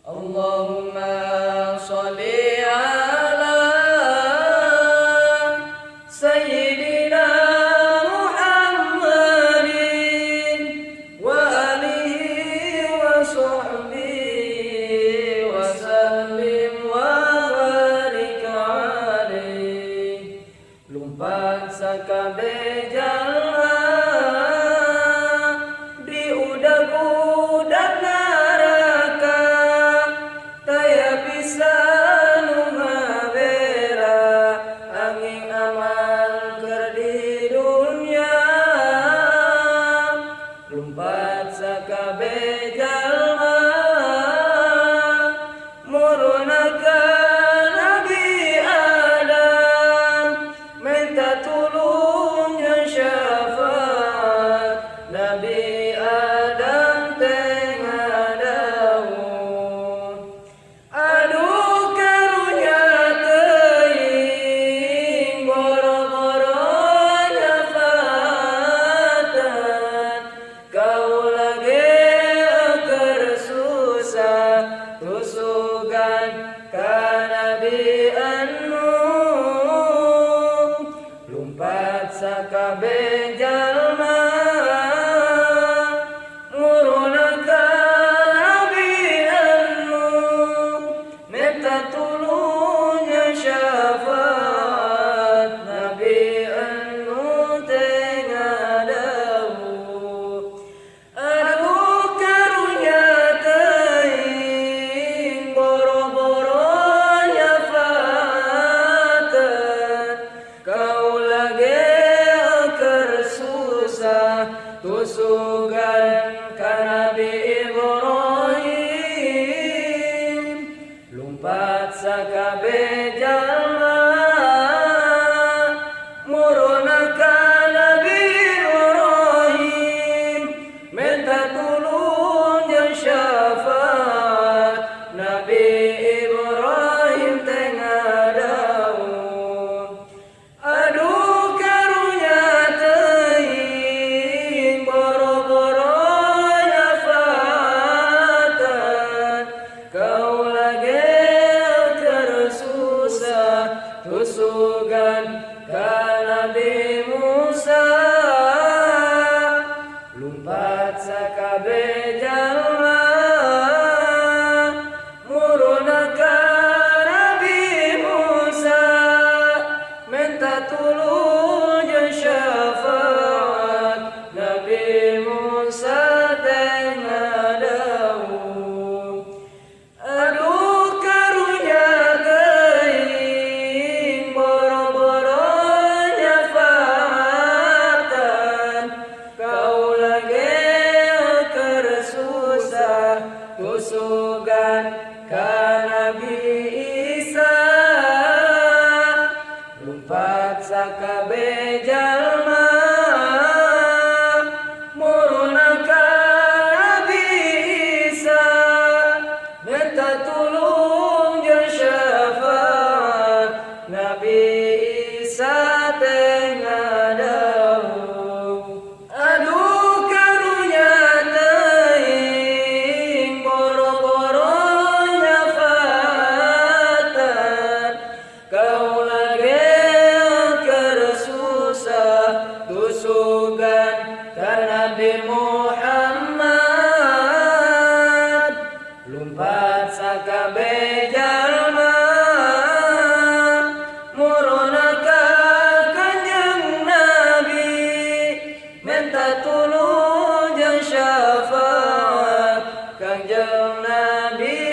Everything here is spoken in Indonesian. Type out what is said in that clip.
Allahumma sholli ala Sayyidina Muhammadin wa alihi wa sahbihi wa sallim wa barik alaihi. Lumpat sakabeh jalma di udak-udak neraka, taya bisa nu ngabera angin amal keur di dunya. Lumpat sakabeh jalma murunakeun Nabi Adam, minta tulung jeung syafaat Nabi Adam teh ngadawuh. Aduh karunya teuing boro-boro nyafaatan, kaula ge keur susah tusugan ka Nabi Nuh. Lumpat sakabeh jalma murunakeun Nabi Nuh, minta tulung jeung syafaat Nabi Nuh teh ngadawuh. Aduh karunya teuing boro-boro nyafaatan, kaula ge keur susah tusugan ka Nabi Ibrahim. Lumpat sakabeh jalma murunakeun Nabi Ibrahim, minta tulung jeung syafaat Nabi Ibrahim teh ngadawuh. Aduh karunya teuing boro-boro nyafaatan, kaula ge keur susah tusugan ka Nabi Musa. Lumpat sakabeh jalma murunakeun Nabi Musa, minta tulung jeung syafaat Nabi Musa teh ngadawuh. Aduh karunya teuing boro-boro nyafaatan, kaula ge keur susah tusugan ka Nabi Isa. Lumpat sakabeh jalma murunakeun Nabi Isa, minta tulung jeung syafaat Nabi Isa teh ngadawuh. Aduh karunya teuing boro-boro nyafaatan, kaula ge keur susah tusugan ka Nabi Muhammad. Lumpat sakabeh jalma murunakeun Kanjeng Nabi, minta tulung jeung syafaat Kanjeng Nabi